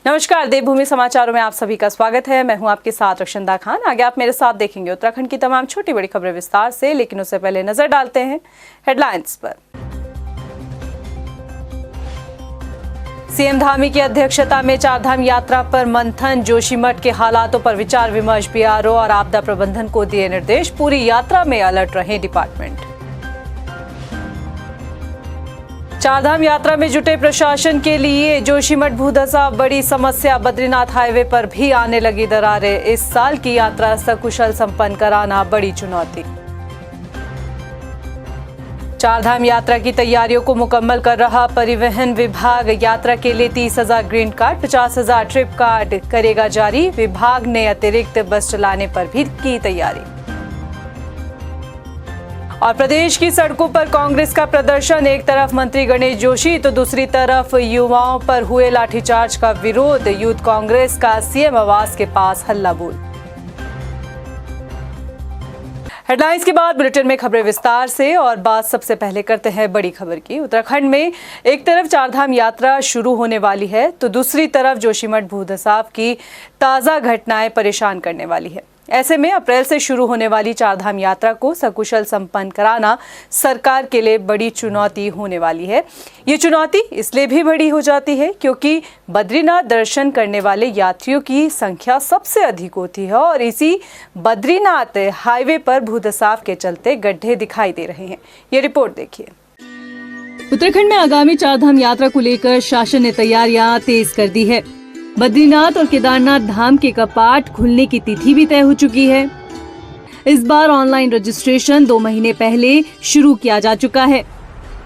नमस्कार, देवभूमि समाचारों में आप सभी का स्वागत है। मैं हूं आपके साथ रक्षंदा खान। आगे आप मेरे साथ देखेंगे उत्तराखंड की तमाम छोटी बड़ी खबरें विस्तार से, लेकिन उससे पहले नजर डालते हैं हेडलाइंस पर। सीएम धामी की अध्यक्षता में चारधाम यात्रा पर मंथन, जोशीमठ के हालातों पर विचार विमर्श। बीआरओ और आपदा प्रबंधन को दिए निर्देश, पूरी यात्रा में अलर्ट रहे डिपार्टमेंट। चारधाम यात्रा में जुटे प्रशासन के लिए जोशीमठ भूधसा बड़ी समस्या। बद्रीनाथ हाईवे पर भी आने लगी दरारें। इस साल की यात्रा सकुशल संपन्न कराना बड़ी चुनौती। चारधाम यात्रा की तैयारियों को मुकम्मल कर रहा परिवहन विभाग। यात्रा के लिए 30,000 ग्रीन कार्ड, 50,000 ट्रिप कार्ड करेगा जारी। विभाग ने अतिरिक्त बस चलाने पर भी की तैयारी। और प्रदेश की सड़कों पर कांग्रेस का प्रदर्शन। एक तरफ मंत्री गणेश जोशी तो दूसरी तरफ युवाओं पर हुए लाठीचार्ज का विरोध। यूथ कांग्रेस का सीएम आवास के पास हल्ला बोल। हेडलाइंस के बाद बुलेटिन में खबरें विस्तार से। और बात सबसे पहले करते हैं बड़ी खबर की। उत्तराखंड में एक तरफ चारधाम यात्रा शुरू होने वाली है तो दूसरी तरफ जोशीमठ भूधसाव की ताज़ा घटनाएं परेशान करने वाली है। ऐसे में अप्रैल से शुरू होने वाली चारधाम यात्रा को सकुशल संपन्न कराना सरकार के लिए बड़ी चुनौती होने वाली है। ये चुनौती इसलिए भी बड़ी हो जाती है क्योंकि बद्रीनाथ दर्शन करने वाले यात्रियों की संख्या सबसे अधिक होती है और इसी बद्रीनाथ हाईवे पर भूधसाव के चलते गड्ढे दिखाई दे रहे हैं। ये रिपोर्ट देखिए। उत्तराखंड में आगामी चारधाम यात्रा को लेकर शासन ने तैयारियां तेज कर दी है। बद्रीनाथ और केदारनाथ धाम के कपाट खुलने की तिथि भी तय हो चुकी है। इस बार ऑनलाइन रजिस्ट्रेशन 2 महीने पहले शुरू किया जा चुका है,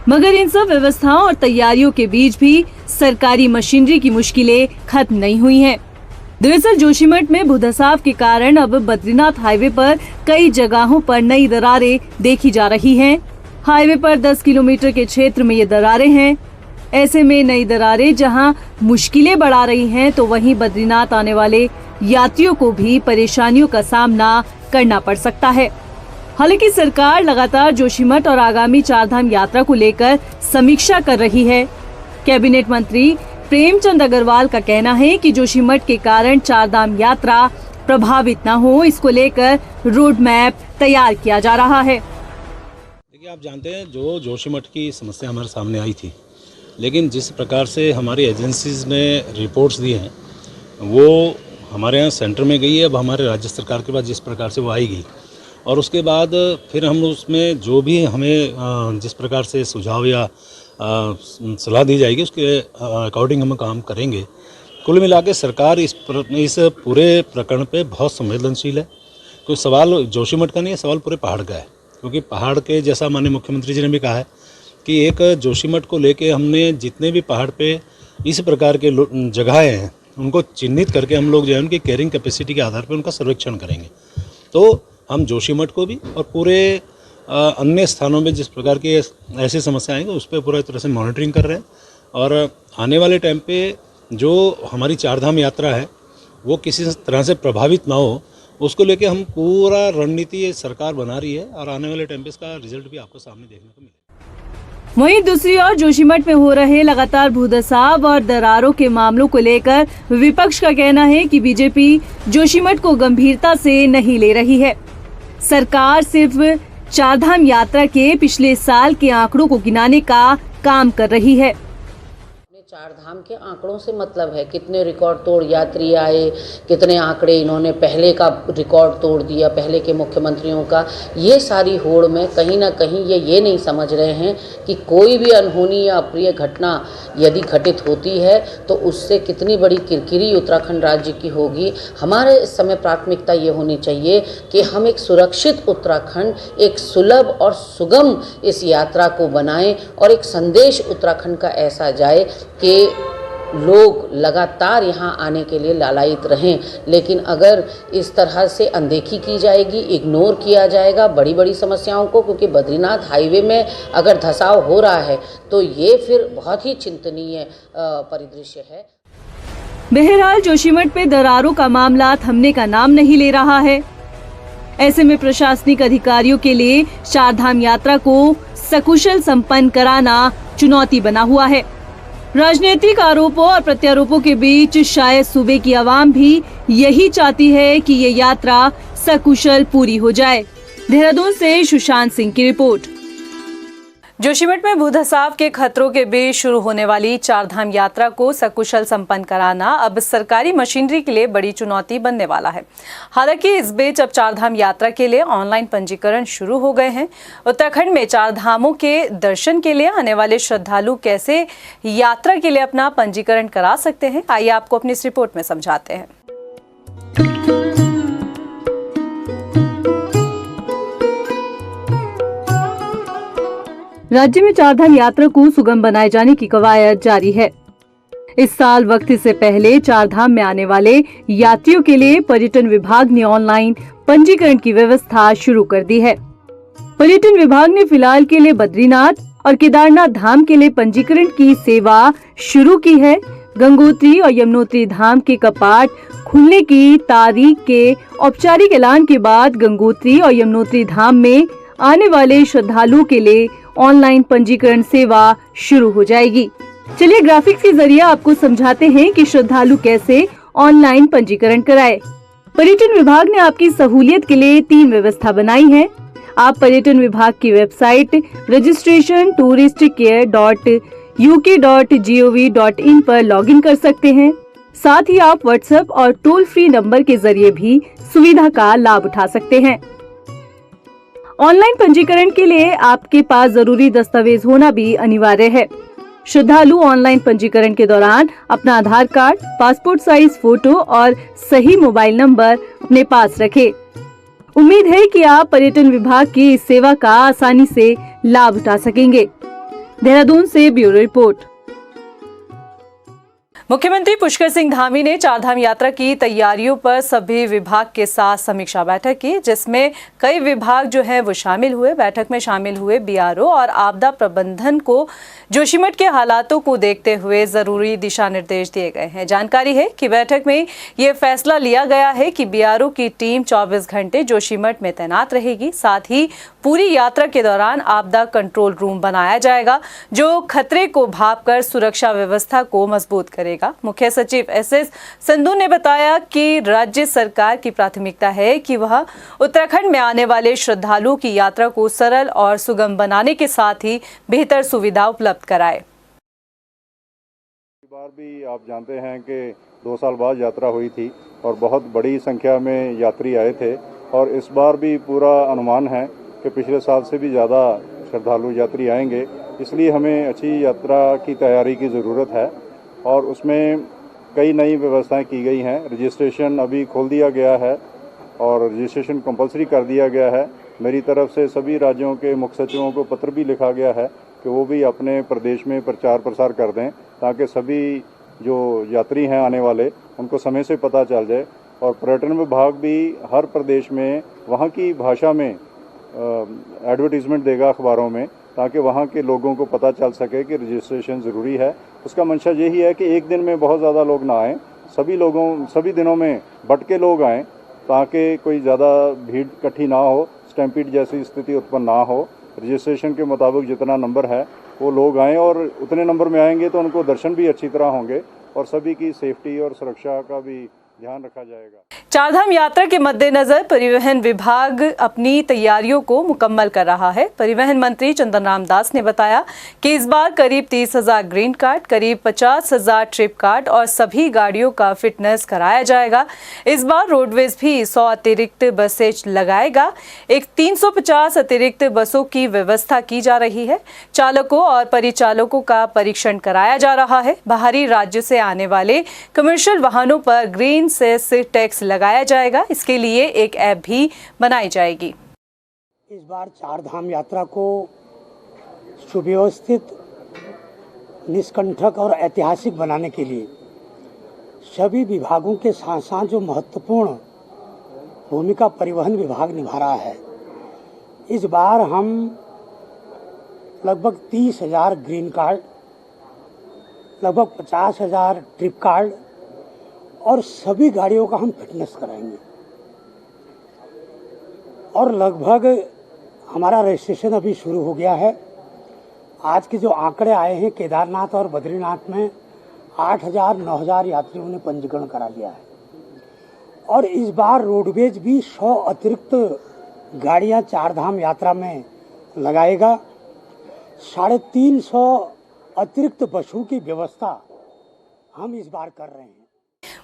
मगर इन सब व्यवस्थाओं और तैयारियों के बीच भी सरकारी मशीनरी की मुश्किलें खत्म नहीं हुई हैं। दरअसल जोशीमठ में भूधसाव के कारण अब बद्रीनाथ हाईवे पर कई जगहों पर नई दरारें देखी जा रही हैं। हाईवे पर 10 किलोमीटर के क्षेत्र में ये दरारें हैं। ऐसे में नई दरारें जहां मुश्किलें बढ़ा रही हैं तो वहीं बद्रीनाथ आने वाले यात्रियों को भी परेशानियों का सामना करना पड़ सकता है। हालांकि सरकार लगातार जोशीमठ और आगामी चारधाम यात्रा को लेकर समीक्षा कर रही है। कैबिनेट मंत्री प्रेमचंद अग्रवाल का कहना है कि जोशीमठ के कारण चारधाम यात्रा प्रभावित न हो, इसको लेकर रोड मैप तैयार किया जा रहा है। देखिए, आप जानते हैं जो जोशीमठ की समस्या हमारे सामने आई थी, लेकिन जिस प्रकार से हमारी एजेंसीज ने रिपोर्ट्स दी हैं वो हमारे यहाँ सेंटर में गई है। अब हमारे राज्य सरकार के पास जिस प्रकार से वो आएगी और उसके बाद फिर हम उसमें जो भी हमें जिस प्रकार से सुझाव या सलाह दी जाएगी उसके अकॉर्डिंग हम काम करेंगे। कुल मिला के सरकार इस पूरे प्रकरण पे बहुत संवेदनशील है। कोई सवाल जोशीमठ का नहीं है, सवाल पूरे पहाड़ का है, क्योंकि पहाड़ के जैसा माननीय मुख्यमंत्री जी ने भी कहा है कि एक जोशीमठ को लेके हमने जितने भी पहाड़ पे इस प्रकार के जगहें हैं उनको चिन्हित करके हम लोग जो है उनकी कैरिंग कैपेसिटी के आधार पर उनका सर्वेक्षण करेंगे। तो हम जोशीमठ को भी और पूरे अन्य स्थानों में जिस प्रकार की ऐसी समस्या आएंगे उस पर पूरा तरह से मॉनिटरिंग कर रहे हैं। और आने वाले टाइम पे जो हमारी चारधाम यात्रा है वो किसी तरह से प्रभावित ना हो, उसको लेके हम पूरा रणनीति सरकार बना रही है और आने वाले टाइम पे इसका रिजल्ट भी आपको सामने देखने को मिलेगा। वहीं दूसरी ओर जोशीमठ में हो रहे लगातार भूधसाव और दरारों के मामलों को लेकर विपक्ष का कहना है कि बीजेपी जोशीमठ को गंभीरता से नहीं ले रही है। सरकार सिर्फ चारधाम यात्रा के पिछले साल के आंकड़ों को गिनाने का काम कर रही है। चारधाम के आंकड़ों से मतलब है कितने रिकॉर्ड तोड़ यात्री आए, कितने आंकड़े इन्होंने पहले का रिकॉर्ड तोड़ दिया, पहले के मुख्यमंत्रियों का। ये सारी होड़ में कहीं ना कहीं ये नहीं समझ रहे हैं कि कोई भी अनहोनी या अप्रिय घटना यदि घटित होती है तो उससे कितनी बड़ी किरकिरी उत्तराखंड राज्य की होगी। हमारे इस समय प्राथमिकता ये होनी चाहिए कि हम एक सुरक्षित उत्तराखंड, एक सुलभ और सुगम इस यात्रा को बनाएं और एक संदेश उत्तराखंड का ऐसा जाए कि लोग लगातार यहाँ आने के लिए लालायित रहें। लेकिन अगर इस तरह से अनदेखी की जाएगी, इग्नोर किया जाएगा बड़ी बड़ी समस्याओं को, क्योंकि बद्रीनाथ हाईवे में अगर धसाव हो रहा है तो ये फिर बहुत ही चिंतनीय परिदृश्य है। बहरहाल जोशीमठ पे दरारों का मामला थमने का नाम नहीं ले रहा है। ऐसे में प्रशासनिक अधिकारियों के लिए चारधाम यात्रा को सकुशल संपन्न कराना चुनौती बना हुआ है। राजनीतिक आरोपों और प्रत्यारोपों के बीच शायद सूबे की आवाम भी यही चाहती है कि ये यात्रा सकुशल पूरी हो जाए। देहरादून से सुशांत सिंह की रिपोर्ट। जोशीमठ में भूधसाव के खतरों के बीच शुरू होने वाली चारधाम यात्रा को सकुशल संपन्न कराना अब सरकारी मशीनरी के लिए बड़ी चुनौती बनने वाला है। हालांकि इस बीच अब चारधाम यात्रा के लिए ऑनलाइन पंजीकरण शुरू हो गए हैं। उत्तराखंड में चारधामों के दर्शन के लिए आने वाले श्रद्धालु कैसे यात्रा के लिए अपना पंजीकरण करा सकते हैं, आइए आपको अपनी इस रिपोर्ट में समझाते हैं। राज्य में चारधाम यात्रा को सुगम बनाए जाने की कवायद जारी है। इस साल वक्त से पहले चारधाम में आने वाले यात्रियों के लिए पर्यटन विभाग ने ऑनलाइन पंजीकरण की व्यवस्था शुरू कर दी है। पर्यटन विभाग ने फिलहाल के लिए बद्रीनाथ और केदारनाथ धाम के लिए पंजीकरण की सेवा शुरू की है। गंगोत्री और यमुनोत्री धाम के कपाट खुलने की तारीख के औपचारिक ऐलान के बाद गंगोत्री और यमुनोत्री धाम में आने वाले श्रद्धालुओं के लिए ऑनलाइन पंजीकरण सेवा शुरू हो जाएगी। चलिए ग्राफिक्स के जरिए आपको समझाते हैं कि श्रद्धालु कैसे ऑनलाइन पंजीकरण कराएं। पर्यटन विभाग ने आपकी सहूलियत के लिए 3 व्यवस्था बनाई है। आप पर्यटन विभाग की वेबसाइट registration.touristcare.uk.gov.in पर लॉगिन कर सकते हैं। साथ ही आप व्हाट्सएप और टोल फ्री नंबर के जरिए भी सुविधा का लाभ उठा सकते हैं। ऑनलाइन पंजीकरण के लिए आपके पास जरूरी दस्तावेज होना भी अनिवार्य है। श्रद्धालु ऑनलाइन पंजीकरण के दौरान अपना आधार कार्ड, पासपोर्ट साइज फोटो और सही मोबाइल नंबर अपने पास रखें। उम्मीद है कि आप पर्यटन विभाग की इस सेवा का आसानी से लाभ उठा सकेंगे। देहरादून से ब्यूरो रिपोर्ट। मुख्यमंत्री पुष्कर सिंह धामी ने चारधाम यात्रा की तैयारियों पर सभी विभाग के साथ समीक्षा बैठक की, जिसमें कई विभाग जो है वो शामिल हुए। बैठक में शामिल हुए बीआरओ और आपदा प्रबंधन को जोशीमठ के हालातों को देखते हुए जरूरी दिशा निर्देश दिए गए हैं। जानकारी है कि बैठक में ये फैसला लिया गया है कि बीआरओ की टीम 24 घंटे जोशीमठ में तैनात रहेगी। साथ ही पूरी यात्रा के दौरान आपदा कंट्रोल रूम बनाया जाएगा, जो खतरे को भांपकर सुरक्षा व्यवस्था को मजबूत करेगा। मुख्य सचिव एसएस संधू ने बताया कि राज्य सरकार की प्राथमिकता है कि वह उत्तराखंड में आने वाले श्रद्धालुओं की यात्रा को सरल और सुगम बनाने के साथ ही बेहतर सुविधा उपलब्ध कराए। इस बार भी आप जानते हैं कि 2 साल बाद यात्रा हुई थी और बहुत बड़ी संख्या में यात्री आए थे, और इस बार भी पूरा अनुमान है कि पिछले साल से भी ज़्यादा श्रद्धालु यात्री आएंगे। इसलिए हमें अच्छी यात्रा की तैयारी की ज़रूरत है और उसमें कई नई व्यवस्थाएं की गई हैं। रजिस्ट्रेशन अभी खोल दिया गया है और रजिस्ट्रेशन कंपलसरी कर दिया गया है। मेरी तरफ से सभी राज्यों के मुख्य सचिवों को पत्र भी लिखा गया है कि वो भी अपने प्रदेश में प्रचार प्रसार कर दें, ताकि सभी जो यात्री हैं आने वाले उनको समय से पता चल जाए। और पर्यटन विभाग भी हर प्रदेश में वहाँ की भाषा में एडवर्टीजमेंट देगा अखबारों में, ताकि वहाँ के लोगों को पता चल सके कि रजिस्ट्रेशन ज़रूरी है। उसका मंशा यही है कि एक दिन में बहुत ज़्यादा लोग ना आएँ, सभी दिनों में बट के लोग आएँ, ताकि कोई ज़्यादा भीड़ इकट्ठी ना हो, स्टैम्पीड जैसी स्थिति उत्पन्न ना हो। रजिस्ट्रेशन के मुताबिक जितना नंबर है वो लोग आएँ, और उतने नंबर में आएंगे तो उनको दर्शन भी अच्छी तरह होंगे और सभी की सेफ्टी और सुरक्षा का भी ध्यान रखा जाएगा। चारधाम यात्रा के मद्देनजर परिवहन विभाग अपनी तैयारियों को मुकम्मल कर रहा है। परिवहन मंत्री चंदन राम दास ने बताया कि इस बार करीब 30,000 ग्रीन कार्ड, करीब 50,000 ट्रिप कार्ड और सभी गाड़ियों का फिटनेस कराया जाएगा। इस बार रोडवेज भी 100 अतिरिक्त बसें लगाएगा। एक 350 अतिरिक्त बसों की व्यवस्था की जा रही है। चालकों और परिचालकों का परीक्षण कराया जा रहा है। बाहरी राज्य से आने वाले कमर्शियल वाहनों पर ग्रीन सेस टैक्स लगाया जाएगा। इसके लिए एक ऐप भी बनाई जाएगी। इस बार चारधाम यात्रा को सुव्यवस्थित, निष्कंटक और ऐतिहासिक बनाने के लिए सभी विभागों के साथ साथ जो महत्वपूर्ण भूमिका परिवहन विभाग निभा रहा है, इस बार हम लगभग 30,000 ग्रीन कार्ड, लगभग 50,000 ट्रिप कार्ड और सभी गाड़ियों का हम फिटनेस कराएंगे। और लगभग हमारा रजिस्ट्रेशन अभी शुरू हो गया है आज के जो आंकड़े आए हैं, केदारनाथ और बद्रीनाथ में 8,000-9,000 यात्रियों ने पंजीकरण करा लिया है और इस बार रोडवेज भी 100 अतिरिक्त गाड़ियां चारधाम यात्रा में लगाएगा। 350 अतिरिक्त बसों की व्यवस्था हम इस बार कर रहे हैं।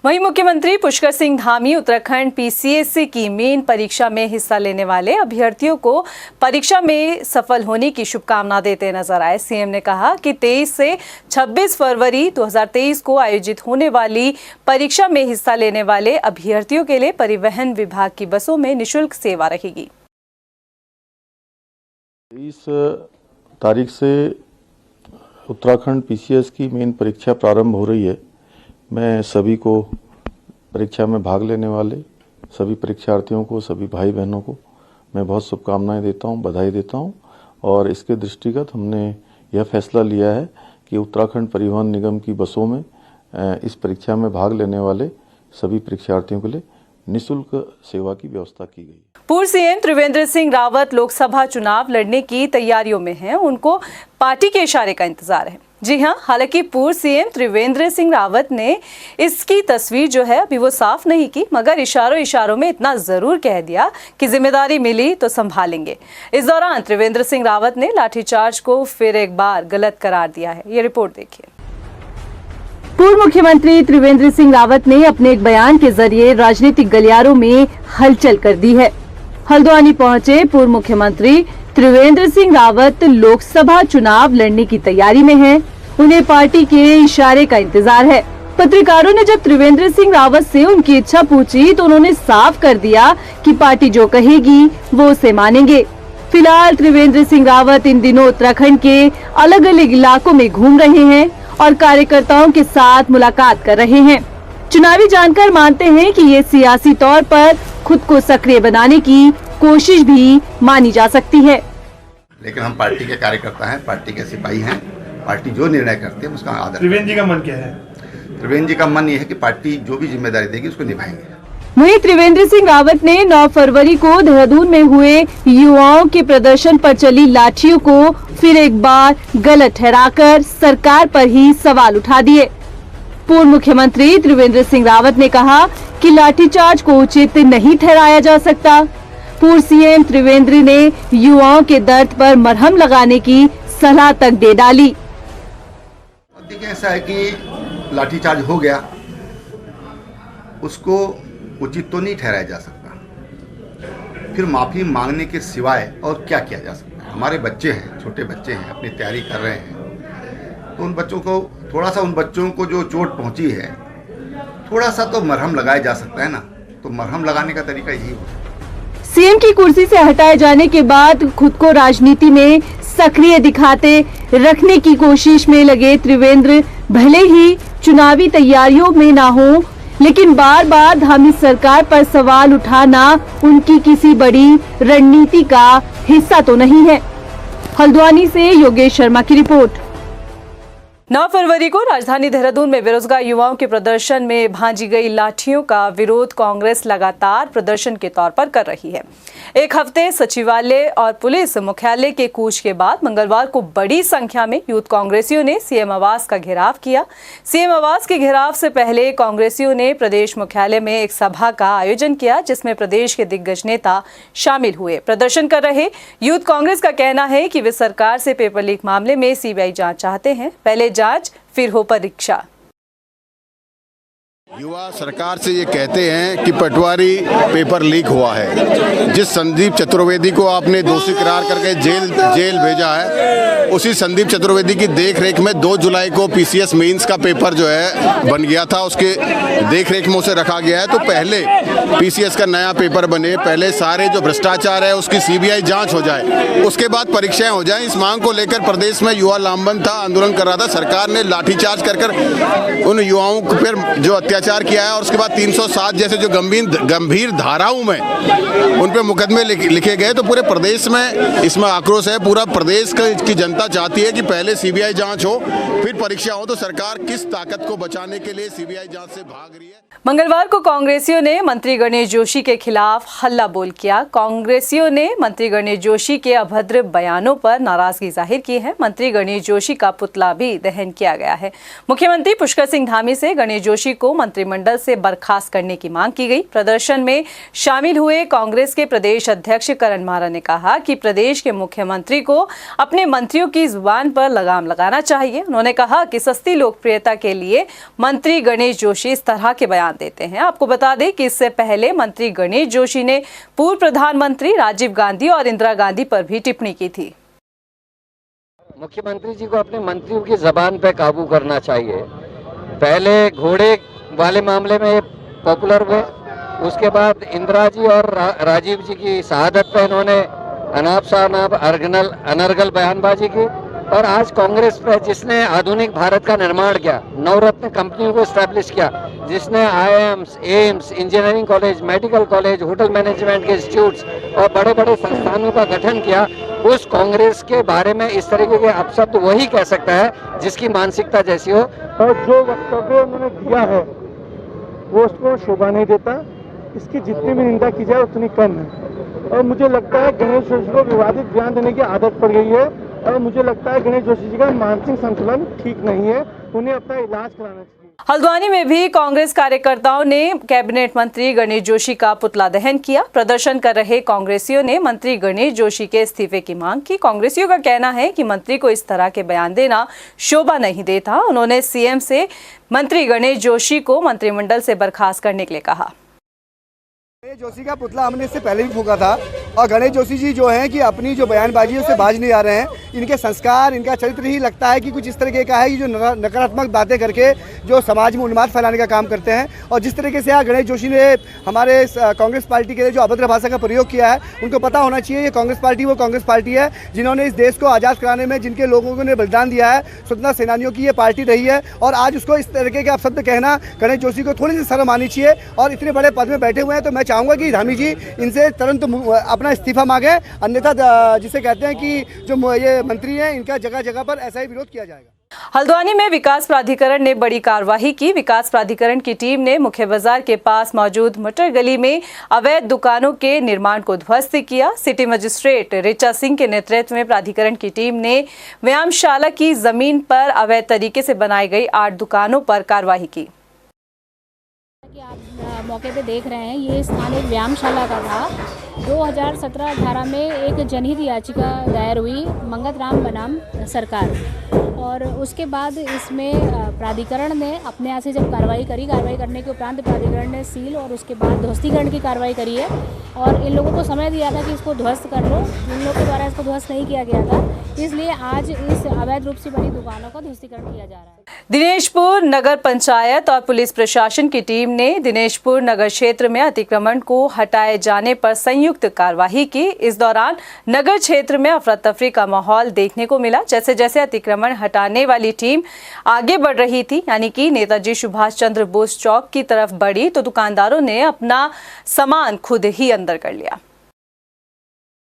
वहीं मुख्यमंत्री पुष्कर सिंह धामी उत्तराखंड पीसीएससी की मेन परीक्षा में हिस्सा लेने वाले अभ्यर्थियों को परीक्षा में सफल होने की शुभकामना देते नजर आए। सीएम ने कहा कि 23 से 26 फरवरी 2023 को आयोजित होने वाली परीक्षा में हिस्सा लेने वाले अभ्यर्थियों के लिए परिवहन विभाग की बसों में निःशुल्क सेवा रहेगी। 23 तारीख से उत्तराखंड पीसीएस की मेन परीक्षा प्रारंभ हो रही है। मैं सभी को परीक्षा में भाग लेने वाले सभी परीक्षार्थियों को, सभी भाई बहनों को मैं बहुत शुभकामनाएं देता हूं, बधाई देता हूं। और इसके दृष्टिगत हमने यह फैसला लिया है कि उत्तराखंड परिवहन निगम की बसों में इस परीक्षा में भाग लेने वाले सभी परीक्षार्थियों के लिए निःशुल्क सेवा की व्यवस्था की गई। पूर्व सीएम त्रिवेंद्र सिंह रावत लोकसभा चुनाव लड़ने की तैयारियों में हैं। उनको पार्टी के इशारे का इंतजार है। जी हां, हालांकि पूर्व सीएम त्रिवेंद्र सिंह रावत ने इसकी तस्वीर जो है अभी वो साफ नहीं की, मगर इशारों में इतना जरूर कह दिया कि जिम्मेदारी मिली तो संभालेंगे। इस दौरान त्रिवेंद्र सिंह रावत ने लाठीचार्ज को फिर एक बार गलत करार दिया है। ये रिपोर्ट देखिए। पूर्व मुख्यमंत्री त्रिवेंद्र सिंह रावत ने अपने एक बयान के जरिए राजनीतिक गलियारों में हलचल कर दी है। हल्द्वानी पहुंचे पूर्व मुख्यमंत्री त्रिवेंद्र सिंह रावत लोकसभा चुनाव लड़ने की तैयारी में हैं। उन्हें पार्टी के इशारे का इंतजार है। पत्रकारों ने जब त्रिवेंद्र सिंह रावत से उनकी इच्छा पूछी तो उन्होंने साफ कर दिया कि पार्टी जो कहेगी वो उसे मानेंगे। फिलहाल त्रिवेंद्र सिंह रावत इन दिनों उत्तराखंड के अलग अलग इलाकों में घूम रहे हैं और कार्यकर्ताओं के साथ मुलाकात कर रहे हैं। चुनावी जानकार मानते हैं कि ये सियासी तौर पर खुद को सक्रिय बनाने की कोशिश भी मानी जा सकती है। लेकिन हम पार्टी के कार्यकर्ता हैं, पार्टी के सिपाही हैं। पार्टी जो निर्णय करती है उसका आदर। त्रिवेंद्र जी का मन क्या है? त्रिवेंद्र जी का मन ये है कि पार्टी जो भी जिम्मेदारी देगी उसको निभाएंगे। वहीं त्रिवेंद्र सिंह रावत ने 9 फरवरी को देहरादून में हुए युवाओं के प्रदर्शन पर चली लाठियों को फिर एक बार गलत ठहराकर सरकार पर ही सवाल उठा दिए। पूर्व मुख्यमंत्री त्रिवेंद्र सिंह रावत ने कहा कि लाठीचार्ज को उचित नहीं ठहराया जा सकता। पूर्व सीएम त्रिवेंद्र ने युवाओं के दर्द पर मरहम लगाने की सलाह तक दे डाली। देखिए, ऐसा है कि लाठीचार्ज हो गया, उसको उचित तो नहीं ठहराया जा सकता। फिर माफी मांगने के सिवाय और क्या किया जा सकता है? हमारे बच्चे हैं, छोटे बच्चे हैं, अपनी तैयारी कर रहे हैं, तो उन बच्चों को थोड़ा सा, उन बच्चों को जो चोट पहुंची है, थोड़ा सा तो मरहम लगाया जा सकता है ना। तो मरहम लगाने का तरीका यही होगा। सीएम की कुर्सी से हटाए जाने के बाद खुद को राजनीति में सक्रिय दिखाते रखने की कोशिश में लगे त्रिवेंद्र भले ही चुनावी तैयारियों में ना हो, लेकिन बार बार धामी सरकार पर सवाल उठाना उनकी किसी बड़ी रणनीति का हिस्सा तो नहीं है। हल्द्वानी से योगेश शर्मा की रिपोर्ट। 9 फरवरी को राजधानी देहरादून में बेरोजगार युवाओं के प्रदर्शन में भांजी गई लाठियों का विरोध कांग्रेस लगातार प्रदर्शन के तौर पर कर रही है। एक हफ्ते सचिवालय और पुलिस मुख्यालय के कूच के बाद मंगलवार को बड़ी संख्या में यूथ कांग्रेसियों ने सीएम आवास का घेराव किया। सीएम आवास के घेराव से पहले कांग्रेसियों ने प्रदेश मुख्यालय में एक सभा का आयोजन किया, जिसमें प्रदेश के दिग्गज नेता शामिल हुए। प्रदर्शन कर रहे यूथ कांग्रेस का कहना है कि वे सरकार से पेपर लीक मामले में सीबीआई जांच चाहते हैं। पहले जांच फिर हो परीक्षा। युवा सरकार से ये कहते हैं कि पटवारी पेपर लीक हुआ है। जिस संदीप चतुर्वेदी को आपने दोषी करार करके जेल भेजा है, उसी संदीप चतुर्वेदी की देखरेख में 2 जुलाई को पीसीएस मेंस का पेपर जो है बन गया था, उसके देखरेख में उसे रखा गया है। तो पहले पीसीएस का नया पेपर बने, पहले सारे जो भ्रष्टाचार है उसकी सीबीआई जांच हो जाए, उसके बाद परीक्षाएं हो जाएं। इस मांग को लेकर प्रदेश में युवा लामबंद था, आंदोलन कर रहा था। सरकार ने लाठीचार्ज कर उन युवाओं पर जो अत्याचार अत्याचार किया है और उसके बाद 307 जैसे जो गंभीर धाराओं में उन पे मुकदमे लिखे गए, तो पूरे प्रदेश में इसमें आक्रोश है। पूरा प्रदेश की जनता चाहती है कि पहले सीबीआई जांच हो, फिर परीक्षा हो। तो सरकार किस ताकत को बचाने के लिए सीबीआई जांच से भाग रही है? मंगलवार को कांग्रेसियों ने मंत्री गणेश जोशी के खिलाफ हल्ला बोल किया। कांग्रेसियों ने मंत्री गणेश जोशी के अभद्र बयानों पर नाराजगी जाहिर की है। मंत्री गणेश जोशी का पुतला भी दहन किया गया है। मुख्यमंत्री पुष्कर सिंह धामी से गणेश जोशी को मंत्रिमंडल से बर्खास्त करने की मांग की गई। प्रदर्शन में शामिल हुए कांग्रेस के प्रदेश अध्यक्ष करण मारा ने कहा कि प्रदेश के मुख्यमंत्री को अपने मंत्रियों की जुबान पर लगाम लगाना चाहिए। उन्होंने कहा कि सस्ती लोकप्रियता के लिए मंत्री गणेश जोशी इस तरह के बयान देते हैं। आपको बता दें कि इससे पहले मंत्री गणेश जोशी ने पूर्व प्रधानमंत्री राजीव गांधी और इंदिरा गांधी पर भी टिप्पणी की थी। मुख्यमंत्री जी को अपने मंत्रियों की जबान पे काबू करना चाहिए। पहले घोड़े वाले मामले में पॉपुलर हुए, उसके बाद इंदिरा जी और राजीव जी की शहादत पे इन्होंने अनाप शनाप अनर्गल बयानबाजी की, और आज कांग्रेस पे जिसने आधुनिक भारत का निर्माण किया, नवरत्न कंपनियों को स्टैब्लिश किया, जिसने IIMs, AIIMS, engineering college, medical college, hotel management के इंस्टीट्यूट्स और बड़े बड़े संस्थानों का गठन किया, उस कांग्रेस के बारे में इस तरीके के अपशब्द वही कह सकता है जिसकी मानसिकता जैसी हो। और जो वक्तव्य उन्होंने दिया है वो उसको शोभा नहीं देता। इसकी जितनी भी निंदा की जाए उतनी कम है। और मुझे लगता है गणेश जोशी को विवादित बयान देने की आदत पड़ गई है, और मुझे लगता है गणेश जोशी जी का मानसिक संतुलन ठीक नहीं है, उन्हें अपना इलाज कराना चाहिए। हल्द्वानी में भी कांग्रेस कार्यकर्ताओं ने कैबिनेट मंत्री गणेश जोशी का पुतला दहन किया। प्रदर्शन कर रहे कांग्रेसियों ने मंत्री गणेश जोशी के इस्तीफे की मांग की। कांग्रेसियों का कहना है कि मंत्री को इस तरह के बयान देना शोभा नहीं देता। उन्होंने सीएम से मंत्री गणेश जोशी को मंत्रिमंडल से बर्खास्त करने के लिए कहा। गणेश जोशी का पुतला हमने इससे पहले भी फूंका था, और गणेश जोशी जी जो हैं कि अपनी जो बयानबाजी है उससे बाज नहीं आ रहे हैं। इनके संस्कार, इनका चरित्र ही लगता है कि कुछ इस तरीके का है कि जो नकारात्मक बातें करके जो समाज में उन्माद फैलाने का काम करते हैं। और जिस तरीके से आज गणेश जोशी ने हमारे कांग्रेस पार्टी के लिए जो अभद्र भाषा का प्रयोग किया है, उनको पता होना चाहिए ये कांग्रेस पार्टी वो कांग्रेस पार्टी है जिन्होंने इस देश को आज़ाद कराने में जिनके लोगों ने बलिदान दिया है, स्वतंत्रता सेनानियों की ये पार्टी रही है। और आज उसको इस तरीके के अपशब्द कहना, गणेश जोशी को थोड़ी सी शर्म आनी चाहिए। और इतने बड़े पद में बैठे हुए हैं, तो मैं चाहूँगा कि धामी जी इनसे तुरंत अपना इस्तीफा मांगे, अन्यथा जिसे कहते हैं कि जो ये मंत्री हैं इनका जगह जगह पर ऐसा ही विरोध किया जाएगा। हल्द्वानी में विकास प्राधिकरण ने बड़ी कार्रवाई की। विकास प्राधिकरण की टीम ने मुख्य बाजार के पास मौजूद मटर गली में अवैध दुकानों के निर्माण को ध्वस्त किया। सिटी मजिस्ट्रेट ऋचा सिंह के नेतृत्व में प्राधिकरण की टीम ने व्यायामशाला की जमीन पर अवैध तरीके से बनाई गई 8 दुकानों पर कार्रवाई की। आप मौके पे देख रहे हैं, ये स्थान एक व्यायामशाला का था। 2017-18 में एक जनहित याचिका दायर हुई मंगत राम बनाम सरकार, और उसके बाद इसमें प्राधिकरण ने अपने यहाँ से जब कार्रवाई करने के उपरांत प्राधिकरण ने सील और उसके बाद ध्वस्तीकरण की कार्रवाई करी है। और इन लोगों को समय दिया था कि इसको ध्वस्त कर लो, इन लोगों के द्वारा इसको ध्वस्त नहीं किया गया था, इसलिए आज इस अवैध रूप से बनी दुकानों का ध्वस्तीकरण किया जा रहा है। दिनेशपुर नगर पंचायत और पुलिस प्रशासन की टीम ने दिनेशपुर नगर क्षेत्र में अतिक्रमण को हटाए जाने पर संयुक्त कार्रवाई की। इस दौरान नगर क्षेत्र में अफरा तफरी का माहौल देखने को मिला। जैसे जैसे अतिक्रमण हटाने वाली टीम आगे बढ़ रही थी, यानी कि नेताजी सुभाष चंद्र बोस चौक की तरफ बढ़ी, तो दुकानदारों ने अपना सामान खुद ही अंदर कर लिया।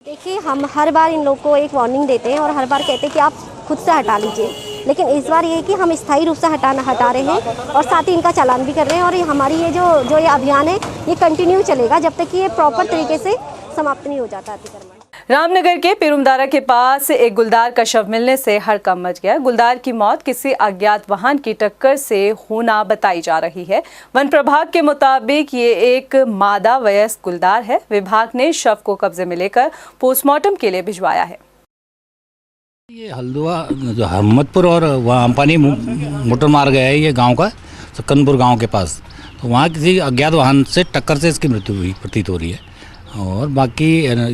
देखिए, हम हर बार इन लोगों को एक वार्निंग देते हैं और हर बार कहते हैं कि आप खुद से हटा लीजिए, लेकिन इस बार ये है कि हम स्थायी रूप से हटा रहे हैं और साथ ही इनका चालान भी कर रहे हैं। और ये हमारी ये जो ये अभियान है ये कंटिन्यू चलेगा जब तक कि ये प्रॉपर तरीके से समाप्त नहीं हो जाता अतिक्रमण। रामनगर के पिरुमदारा के पास एक गुलदार का शव मिलने से हड़कंप मच गया। गुलदार की मौत किसी अज्ञात वाहन की टक्कर से होना बताई जा रही है। वन प्रभाग के मुताबिक ये एक मादा वयस्क गुलदार है। विभाग ने शव को कब्जे में लेकर पोस्टमार्टम के लिए भिजवाया है। ये हल्द्वा जो अहमदपुर और वहाँ अम्पानी मोटर मार्ग है, ये गांव का सकनपुर गांव के पास, तो वहाँ किसी अज्ञात वाहन से टक्कर से इसकी मृत्यु हुई प्रतीत हो रही है। और बाकी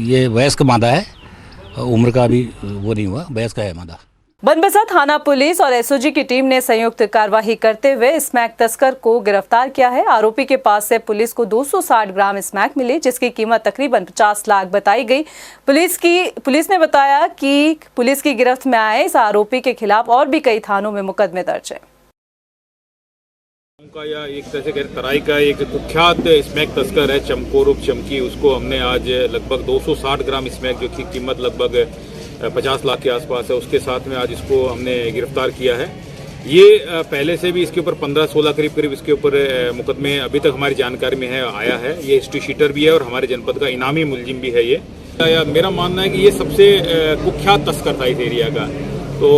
ये वयस्क मादा है, उम्र का भी वो नहीं हुआ, वयस्क है मादा। बनबसा थाना पुलिस और एसओजी की टीम ने संयुक्त कार्रवाई करते हुए स्मैक तस्कर को गिरफ्तार किया है। आरोपी के पास से पुलिस को 260 ग्राम स्मैक मिली, जिसकी कीमत तकरीबन 50 लाख बताई गई। पुलिस ने बताया कि पुलिस की गिरफ्त में आए इस आरोपी के खिलाफ और भी कई थानों में मुकदमे दर्ज है। का या एक तरह से कहते तराई का एक कुख्यात स्मैक तस्कर है चमकोर उर्फ चमकी, उसको हमने आज लगभग 260 ग्राम स्मैक जो की कीमत लगभग 50 लाख के आसपास है, उसके साथ में आज इसको हमने गिरफ्तार किया है। ये पहले से भी इसके ऊपर 15-16 करीब इसके ऊपर मुकदमे अभी तक हमारी जानकारी में है आया है। ये हिस्ट्री शीटर भी है और हमारे जनपद का इनामी मुलजिम भी है। ये मेरा मानना है कि ये सबसे कुख्यात तस्कर था इस एरिया का, तो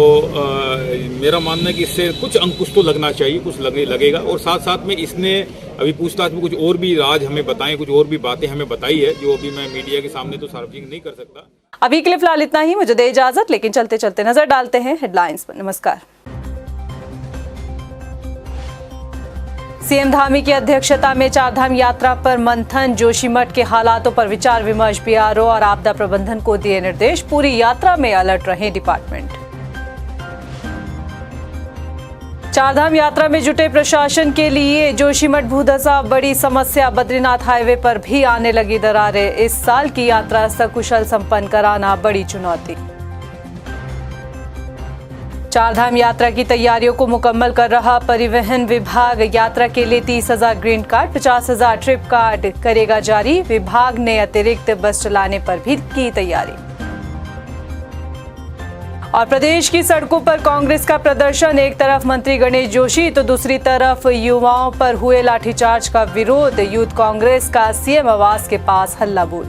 मेरा मानना है कि इससे कुछ अंकुश तो लगना चाहिए, कुछ लगेगा। और साथ साथ में इसने अभी पूछताछ में कुछ और भी राज हमें बताए, कुछ और भी बातें हमें बताई है जो अभी मैं मीडिया के सामने तो सार्वजनिक नहीं कर सकता। अभी के लिए फिलहाल इतना ही, मुझे दे इजाजत, लेकिन चलते चलते नजर डालते हैं हेडलाइंस पर। नमस्कार। सीएम धामी की अध्यक्षता में चारधाम यात्रा पर मंथन, जोशीमठ के हालातों पर विचार विमर्श, बीआरओ और आपदा प्रबंधन को दिए निर्देश, पूरी यात्रा में अलर्ट रहे डिपार्टमेंट। चारधाम यात्रा में जुटे प्रशासन के लिए जोशीमठ भूधसा बड़ी समस्या, बद्रीनाथ हाईवे पर भी आने लगी दरारें, इस साल की यात्रा सकुशल संपन्न कराना बड़ी चुनौती। चारधाम यात्रा की तैयारियों को मुकम्मल कर रहा परिवहन विभाग, यात्रा के लिए 30,000 ग्रीन कार्ड, 50,000 ट्रिप कार्ड करेगा जारी, विभाग ने अतिरिक्त बस चलाने पर भी की तैयारी। और प्रदेश की सड़कों पर कांग्रेस का प्रदर्शन, एक तरफ मंत्री गणेश जोशी तो दूसरी तरफ युवाओं पर हुए लाठीचार्ज का विरोध, यूथ कांग्रेस का सीएम आवास के पास हल्ला बोल।